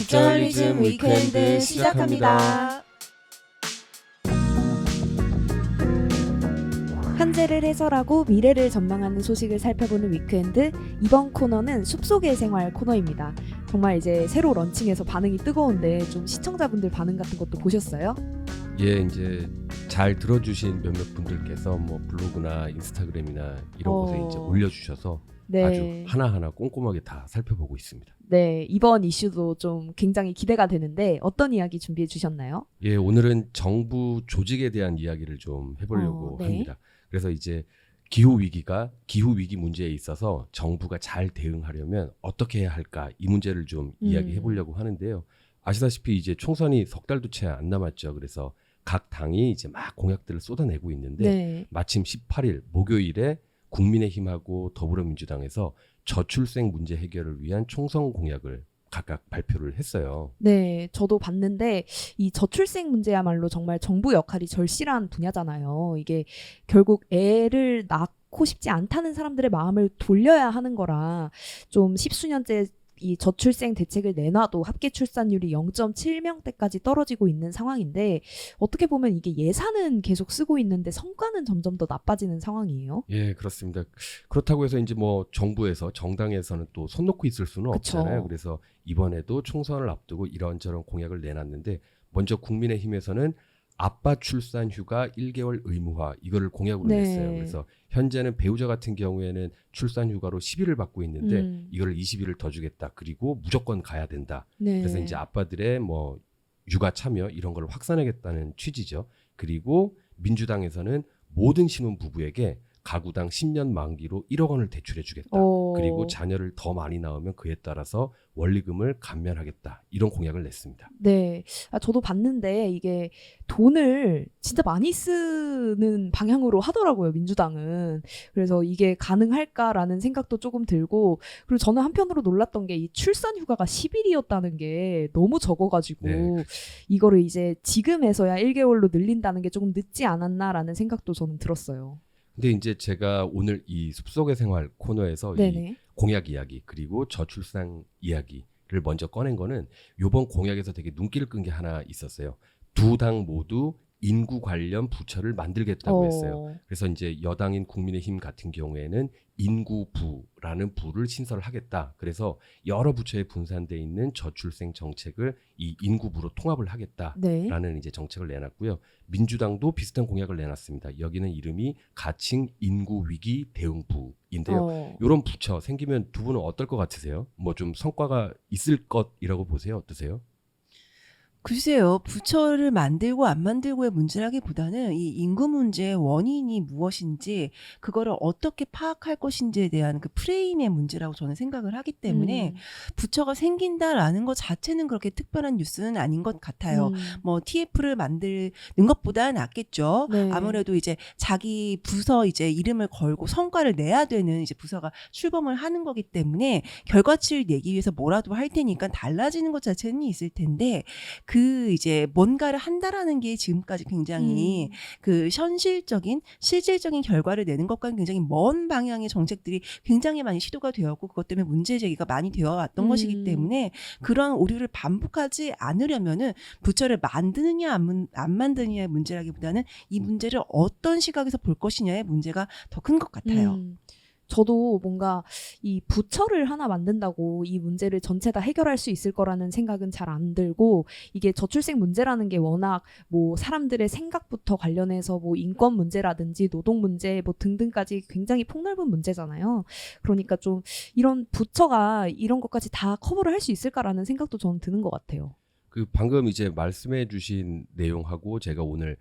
저널리즘 위크엔드 시작합니다. 현재를 해설하고 미래를 전망하는 소식을 살펴보는 위크엔드. 이번 코너는 숲속의 생활 코너입니다. 정말 이제 새로 런칭해서 반응이 뜨거운데 좀 시청자분들 반응 같은 것도 보셨어요? 예, 이제 잘 들어주신 몇몇 분들께서 뭐 블로그나 인스타그램이나 이런 곳에 이제 올려주셔서 네. 아주 하나하나 꼼꼼하게 다 살펴보고 있습니다. 네, 이번 이슈도 좀 굉장히 기대가 되는데 어떤 이야기 준비해 주셨나요? 예, 오늘은 정부 조직에 대한 이야기를 좀 해보려고 네. 합니다. 그래서 이제 기후 위기 문제에 있어서 정부가 잘 대응하려면 어떻게 해야 할까, 이 문제를 좀 이야기해 보려고 하는데요. 아시다시피 이제 총선이 석 달도 채 안 남았죠. 그래서 각 당이 이제 막 공약들을 쏟아내고 있는데 네. 마침 18일 목요일에 국민의힘하고 더불어민주당에서 저출생 문제 해결을 위한 총선 공약을 각각 발표를 했어요. 네, 저도 봤는데 이 저출생 문제야말로 정말 정부 역할이 절실한 분야잖아요. 이게 결국 애를 낳고 싶지 않다는 사람들의 마음을 돌려야 하는 거라 좀 십수년째 이 저출생 대책을 내놔도 합계 출산율이 0.7명대까지 떨어지고 있는 상황인데 어떻게 보면 이게 예산은 계속 쓰고 있는데 성과는 점점 더 나빠지는 상황이에요. 예, 그렇습니다. 그렇다고 해서 이제 뭐 정부에서 정당에서는 또 손 놓고 있을 수는 그쵸. 없잖아요. 그래서 이번에도 총선을 앞두고 이런저런 공약을 내놨는데 먼저 국민의힘에서는 아빠 출산 휴가 1개월 의무화, 이거를 공약으로 네. 냈어요. 그래서 현재는 배우자 같은 경우에는 출산 휴가로 10일을 받고 있는데 이걸 20일을 더 주겠다. 그리고 무조건 가야 된다. 네. 그래서 이제 아빠들의 뭐 육아 참여 이런 걸 확산하겠다는 취지죠. 그리고 민주당에서는 모든 신혼 부부에게 가구당 10년 만기로 1억 원을 대출해 주겠다. 그리고 자녀를 더 많이 낳으면 그에 따라서 원리금을 감면하겠다. 이런 공약을 냈습니다. 네, 저도 봤는데 이게 돈을 진짜 많이 쓰는 방향으로 하더라고요, 민주당은. 그래서 이게 가능할까라는 생각도 조금 들고, 그리고 저는 한편으로 놀랐던 게 이 출산 휴가가 10일이었다는 게 너무 적어가지고 네. 이거를 이제 지금에서야 1개월로 늘린다는 게 조금 늦지 않았나라는 생각도 저는 들었어요. 근데 이제 제가 오늘 이 숲속의 생활 코너에서 이 네네. 공약 이야기 그리고 저출산 이야기를 먼저 꺼낸 거는 이번 공약에서 되게 눈길을 끈 게 하나 있었어요. 두 당 모두 인구 관련 부처를 만들겠다고 했어요. 그래서 이제 여당인 국민의힘 같은 경우에는 인구부라는 부를 신설하겠다. 그래서 여러 부처에 분산돼 있는 저출생 정책을 이 인구부로 통합을 하겠다라는 네. 이제 정책을 내놨고요. 민주당도 비슷한 공약을 내놨습니다. 여기는 이름이 가칭 인구위기 대응부인데요. 이런 부처 생기면 두 분은 어떨 것 같으세요? 뭐 좀 성과가 있을 것이라고 보세요? 어떠세요? 글쎄요, 부처를 만들고 안 만들고의 문제라기보다는 이 인구 문제의 원인이 무엇인지 그거를 어떻게 파악할 것인지에 대한 그 프레임의 문제라고 저는 생각을 하기 때문에 부처가 생긴다라는 것 자체는 그렇게 특별한 뉴스는 아닌 것 같아요. 뭐 TF를 만드는 것보다 낫겠죠. 네. 아무래도 이제 자기 부서 이제 이름을 걸고 성과를 내야 되는 이제 부서가 출범을 하는 거기 때문에 결과치를 내기 위해서 뭐라도 할 테니까 달라지는 것 자체는 있을 텐데 그 이제 뭔가를 한다라는 게 지금까지 굉장히 그 현실적인 실질적인 결과를 내는 것과는 굉장히 먼 방향의 정책들이 굉장히 많이 시도가 되었고 그것 때문에 문제 제기가 많이 되어 왔던 것이기 때문에 그러한 오류를 반복하지 않으려면은 부처를 만드느냐 안 만드느냐의 문제라기보다는 이 문제를 어떤 시각에서 볼 것이냐의 문제가 더 큰 것 같아요. 저도 뭔가 이 부처를 하나 만든다고 이 문제를 전체 다 해결할 수 있을 거라는 생각은 잘 안 들고, 이게 저출생 문제라는 게 워낙 뭐 사람들의 생각부터 관련해서 뭐 인권 문제라든지 노동 문제 뭐 등등까지 굉장히 폭넓은 문제잖아요. 그러니까 좀 이런 부처가 이런 것까지 다 커버를 할 수 있을까라는 생각도 저는 드는 것 같아요. 그 방금 이제 말씀해 주신 내용하고 제가 오늘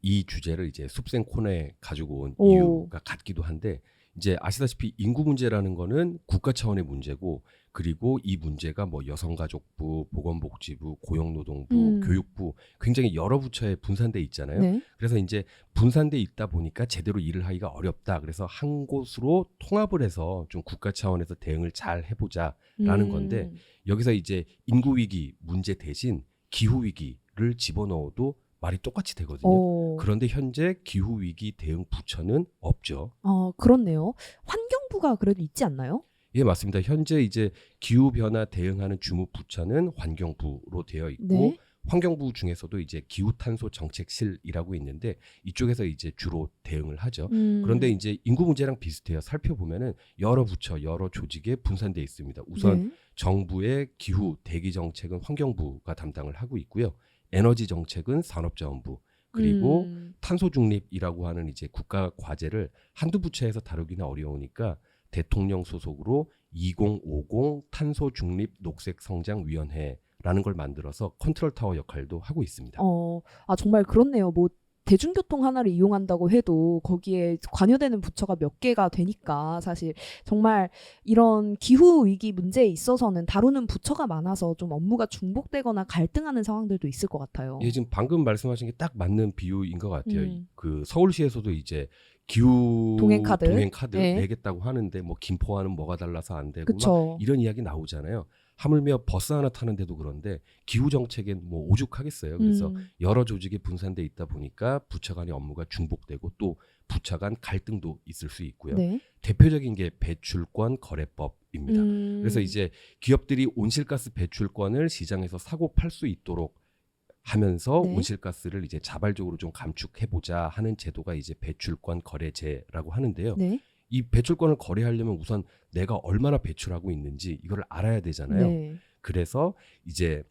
이 주제를 이제 숲생 코너에 가지고 온 이유가 같기도 한데, 이제 아시다시피 인구 문제라는 거는 국가 차원의 문제고, 그리고 이 문제가 뭐 여성가족부, 보건복지부, 고용노동부, 교육부 굉장히 여러 부처에 분산돼 있잖아요. 네. 그래서 이제 분산돼 있다 보니까 제대로 일을 하기가 어렵다. 그래서 한 곳으로 통합을 해서 좀 국가 차원에서 대응을 잘 해보자라는 건데, 여기서 이제 인구 위기 문제 대신 기후 위기를 집어넣어도 말이 똑같이 되거든요. 그런데 현재 기후위기 대응 부처는 없죠. 그렇네요. 환경부가 그래도 있지 않나요? 예, 맞습니다. 현재 이제 기후 변화 대응하는 주무 부처는 환경부로 되어 있고 네. 환경부 중에서도 이제 기후탄소 정책실이라고 있는데 이쪽에서 이제 주로 대응을 하죠. 그런데 이제 인구 문제랑 비슷해요. 살펴보면은 여러 부처, 여러 조직에 분산돼 있습니다. 우선 네. 정부의 기후 대기 정책은 환경부가 담당을 하고 있고요. 에너지 정책은 산업자원부, 그리고 탄소 중립이라고 하는 이제 국가 과제를 한두 부처에서 다루기는 어려우니까 대통령 소속으로 2050 탄소 중립 녹색 성장 위원회라는 걸 만들어서 컨트롤 타워 역할도 하고 있습니다. 정말 그렇네요. 뭐 대중교통 하나를 이용한다고 해도 거기에 관여되는 부처가 몇 개가 되니까 사실 정말 이런 기후 위기 문제에 있어서는 다루는 부처가 많아서 좀 업무가 중복되거나 갈등하는 상황들도 있을 것 같아요. 예, 지금 방금 말씀하신 게 딱 맞는 비유인 것 같아요. 그 서울시에서도 이제 기후 동행 카드 네. 내겠다고 하는데 뭐 김포와는 뭐가 달라서 안 되고 막 그쵸. 이런 이야기 나오잖아요. 하물며 버스 하나 타는데도 그런데 기후 정책엔 뭐 오죽하겠어요. 그래서 여러 조직에 분산돼 있다 보니까 부처 간의 업무가 중복되고 또 부처 간 갈등도 있을 수 있고요. 네. 대표적인 게 배출권 거래법입니다. 그래서 이제 기업들이 온실가스 배출권을 시장에서 사고 팔 수 있도록 하면서 네. 온실가스를 이제 자발적으로 좀 감축해보자 하는 제도가 이제 배출권 거래제라고 하는데요. 네. 이 배출권을 거래하려면 우선 내가 얼마나 배출하고 있는지 이걸 알아야 되잖아요. 네. 그래서 이제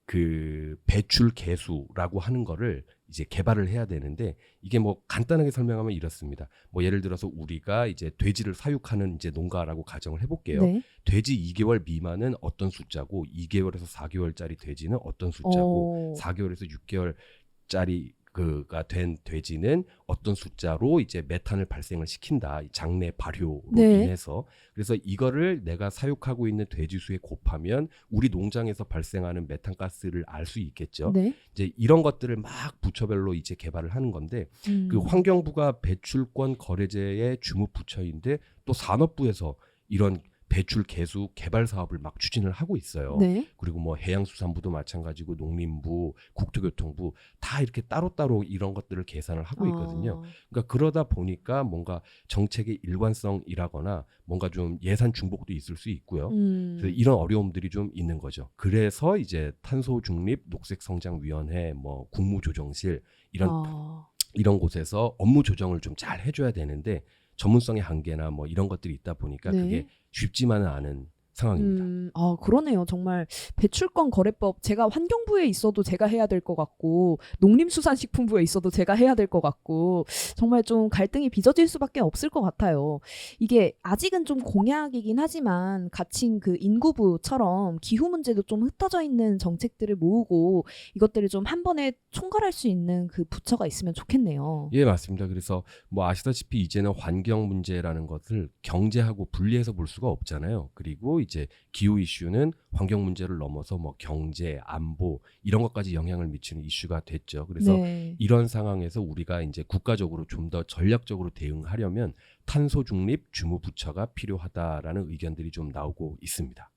그 배출 계수라고 하는 거를 이제 개발을 해야 되는데 이게 뭐 간단하게 설명하면 이렇습니다. 뭐 예를 들어서 우리가 이제 돼지를 사육하는 이제 농가라고 가정을 해볼게요. 네. 돼지 2개월 미만은 어떤 숫자고 2개월에서 4개월짜리 돼지는 어떤 숫자고 4개월에서 6개월짜리 그가 된 돼지는 어떤 숫자로 이제 메탄을 발생을 시킨다. 장내 발효로 네. 인해서. 그래서 이거를 내가 사육하고 있는 돼지 수에 곱하면 우리 농장에서 발생하는 메탄가스를 알 수 있겠죠. 네. 이제 이런 것들을 막 부처별로 이제 개발을 하는 건데 그 환경부가 배출권 거래제의 주무 부처인데 또 산업부에서 이런 배출 개수 개발 사업을 막 추진을 하고 있어요. 네. 그리고 뭐 해양수산부도 마찬가지고 농림부, 국토교통부 다 이렇게 따로따로 이런 것들을 계산을 하고 있거든요. 그러니까 그러다 보니까 뭔가 정책의 일관성이라거나 뭔가 좀 예산 중복도 있을 수 있고요. 그래서 이런 어려움들이 좀 있는 거죠. 그래서 이제 탄소 중립 녹색 성장 위원회, 뭐 국무조정실 이런 곳에서 업무 조정을 좀 잘 해줘야 되는데 전문성의 한계나 뭐 이런 것들이 있다 보니까 네. 그게 쉽지만은 않은 상황입니다. 그러네요. 정말 배출권 거래법 제가 환경부에 있어도 제가 해야 될 것 같고 농림수산식품부에 있어도 제가 해야 될 것 같고 정말 좀 갈등이 빚어질 수밖에 없을 것 같아요. 이게 아직은 좀 공약이긴 하지만 가칭 그 인구부처럼 기후 문제도 좀 흩어져 있는 정책들을 모으고 이것들을 좀 한 번에 총괄할 수 있는 그 부처가 있으면 좋겠네요. 예, 맞습니다. 그래서 뭐 아시다시피 이제는 환경 문제라는 것을 경제하고 분리해서 볼 수가 없잖아요. 그리고 이제 기후 이슈는 환경 문제를 넘어서 뭐 경제, 안보 이런 것까지 영향을 미치는 이슈가 됐죠. 그래서 네. 이런 상황에서 우리가 이제 국가적으로 좀 더 전략적으로 대응하려면 탄소 중립 주무 부처가 필요하다라는 의견들이 좀 나오고 있습니다.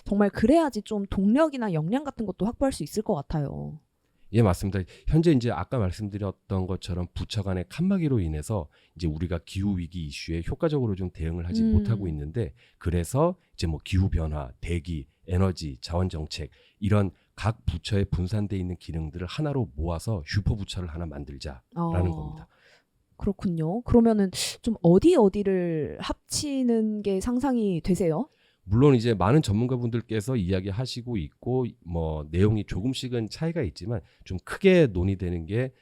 정말 그래야지 좀 동력이나 역량 같은 것도 확보할 수 있을 것 같아요. 예, 맞습니다. 현재 이제 아까 말씀드렸던 것처럼 부처 간의 칸막이로 인해서 이제 우리가 기후 위기 이슈에 효과적으로 좀 대응을 하지 못하고 있는데 그래서 이제 뭐 기후 변화, 대기, 에너지, 자원 정책 이런 각 부처에 분산돼 있는 기능들을 하나로 모아서 슈퍼 부처를 하나 만들자라는 겁니다. 그렇군요. 그러면은 좀 어디를 합치는 게 상상이 되세요? 물론 이제 많은 전문가분들께서 이야기하시고 있고 뭐 내용이 조금씩은 차이가 있지만 좀 크게 논의되는 게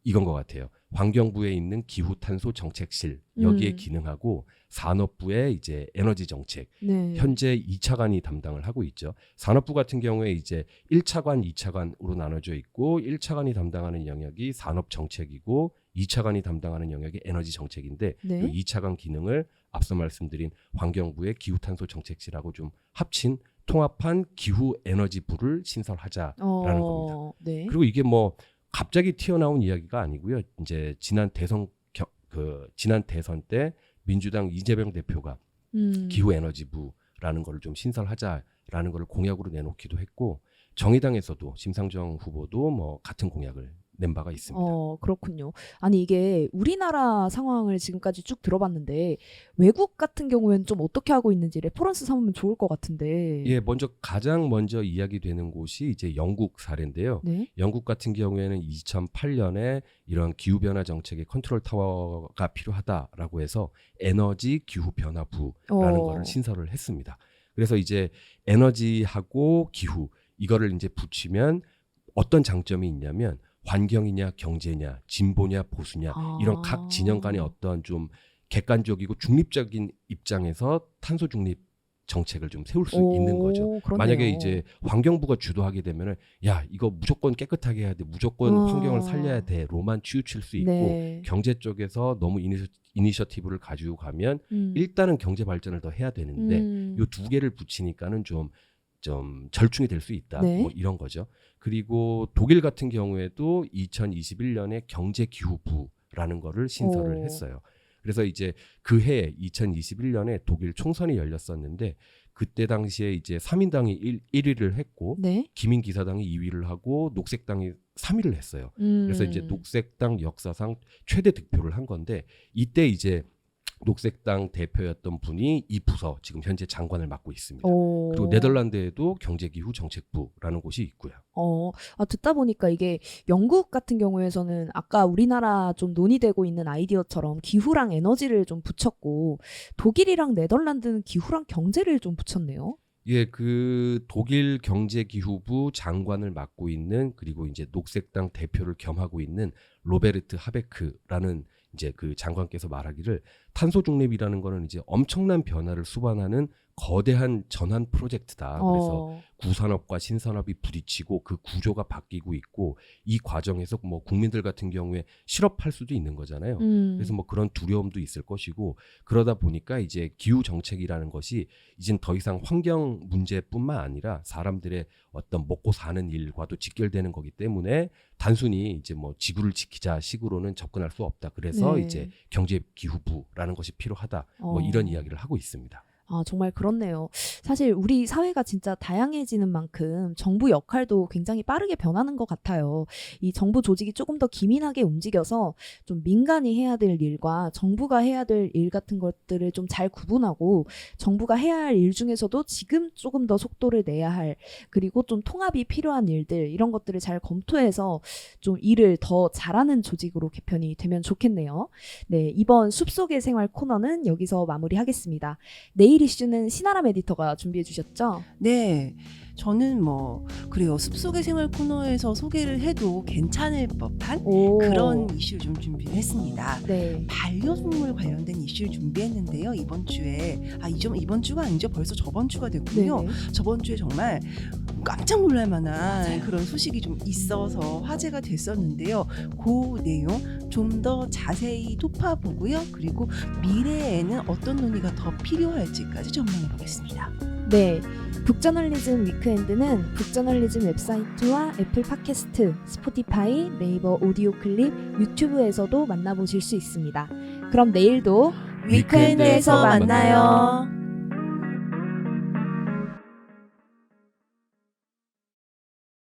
이건 것 같아요. 환경부에 있는 기후탄소 정책실 여기에 기능하고 산업부의 이제 에너지 정책 네. 현재 2차관이 담당을 하고 있죠. 산업부 같은 경우에 이제 1차관, 2차관으로 나눠져 있고 1차관이 담당하는 영역이 산업 정책이고 2차관이 담당하는 영역이 에너지 정책인데 네. 이 2차관 기능을 앞서 말씀드린 환경부의 기후탄소 정책실하고 좀 합친 통합한 기후 에너지부를 신설하자라는 겁니다. 네. 그리고 이게 뭐 갑자기 튀어나온 이야기가 아니고요. 이제 지난 대선 때 민주당 이재명 대표가 기후 에너지부라는 걸 좀 신설하자라는 걸 공약으로 내놓기도 했고 정의당에서도 심상정 후보도 뭐 같은 공약을 낸 바가 있습니다. 그렇군요. 아니 이게 우리나라 상황을 지금까지 쭉 들어봤는데 외국 같은 경우에는 좀 어떻게 하고 있는지 레퍼런스 삼으면 좋을 것 같은데. 예, 가장 먼저 이야기되는 곳이 이제 영국 사례인데요. 네. 영국 같은 경우에는 2008년에 이런 기후 변화 정책의 컨트롤 타워가 필요하다라고 해서 에너지 기후 변화부라는 거를 신설을 했습니다. 그래서 이제 에너지하고 기후 이거를 이제 붙이면 어떤 장점이 있냐면 환경이냐 경제냐 진보냐 보수냐 이런 각 진영 간의 어떤 좀 객관적이고 중립적인 입장에서 탄소 중립 정책을 좀 세울 수 있는 거죠. 그렇네요. 만약에 이제 환경부가 주도하게 되면은 야 이거 무조건 깨끗하게 해야 돼, 무조건 환경을 살려야 돼로만 치우칠 수 있고 네. 경제 쪽에서 너무 이니셔티브를 가지고 가면 일단은 경제 발전을 더 해야 되는데 요 두 개를 붙이니까는 좀 절충이 될 수 있다. 네. 뭐 이런 거죠. 그리고 독일 같은 경우에도 2021년에 경제기후부라는 거를 신설을 했어요. 그래서 이제 그 해 2021년에 독일 총선이 열렸었는데 그때 당시에 이제 3인당이 1위를 했고 네. 기민기사당이 2위를 하고 녹색당이 3위를 했어요. 그래서 이제 녹색당 역사상 최대 득표를 한 건데 이때 이제 녹색당 대표였던 분이 이 부서 지금 현재 장관을 맡고 있습니다. 그리고 네덜란드에도 경제기후 정책부라는 곳이 있고요. 듣다 보니까 이게 영국 같은 경우에서는 아까 우리나라 좀 논의되고 있는 아이디어처럼 기후랑 에너지를 좀 붙였고 독일이랑 네덜란드는 기후랑 경제를 좀 붙였네요. 예, 그 독일 경제기후부 장관을 맡고 있는 그리고 이제 녹색당 대표를 겸하고 있는 로베르트 하베크라는 이제 그 장관께서 말하기를 탄소 중립이라는 거는 이제 엄청난 변화를 수반하는 거대한 전환 프로젝트다. 그래서 구산업과 신산업이 부딪히고 그 구조가 바뀌고 있고 이 과정에서 뭐 국민들 같은 경우에 실업할 수도 있는 거잖아요. 그래서 뭐 그런 두려움도 있을 것이고 그러다 보니까 이제 기후 정책이라는 것이 이젠 더 이상 환경 문제뿐만 아니라 사람들의 어떤 먹고 사는 일과도 직결되는 거기 때문에 단순히 이제 뭐 지구를 지키자 식으로는 접근할 수 없다. 그래서 네. 이제 경제기후부라는 것이 필요하다. 뭐 이런 이야기를 하고 있습니다. 정말 그렇네요. 사실 우리 사회가 진짜 다양해지는 만큼 정부 역할도 굉장히 빠르게 변하는 것 같아요. 이 정부 조직이 조금 더 기민하게 움직여서 좀 민간이 해야 될 일과 정부가 해야 될 일 같은 것들을 좀 잘 구분하고 정부가 해야 할 일 중에서도 지금 조금 더 속도를 내야 할 그리고 좀 통합이 필요한 일들 이런 것들을 잘 검토해서 좀 일을 더 잘하는 조직으로 개편이 되면 좋겠네요. 네, 이번 숲속의 생활 코너는 여기서 마무리하겠습니다. 내일 이슈는 신아람 에디터가 준비해 주셨죠? 네. 저는 뭐 그래요. 숲속의 생활 코너에서 소개를 해도 괜찮을 법한 그런 이슈를 좀 준비를 했습니다. 네. 반려동물 관련된 이슈를 준비했는데요. 이번 주에 이번 주가 아니죠. 벌써 저번 주가 됐군요. 네네. 저번 주에 정말 깜짝 놀랄 만한 그런 소식이 좀 있어서 화제가 됐었는데요. 그 내용 좀 더 자세히 톱파보고요. 그리고 미래에는 어떤 논의가 더 필요할지까지 전망해 보겠습니다. 네. 북저널리즘 위크엔드는 북저널리즘 웹사이트와 애플 팟캐스트, 스포티파이, 네이버 오디오 클립, 유튜브에서도 만나보실 수 있습니다. 그럼 내일도 위크엔드에서 만나요.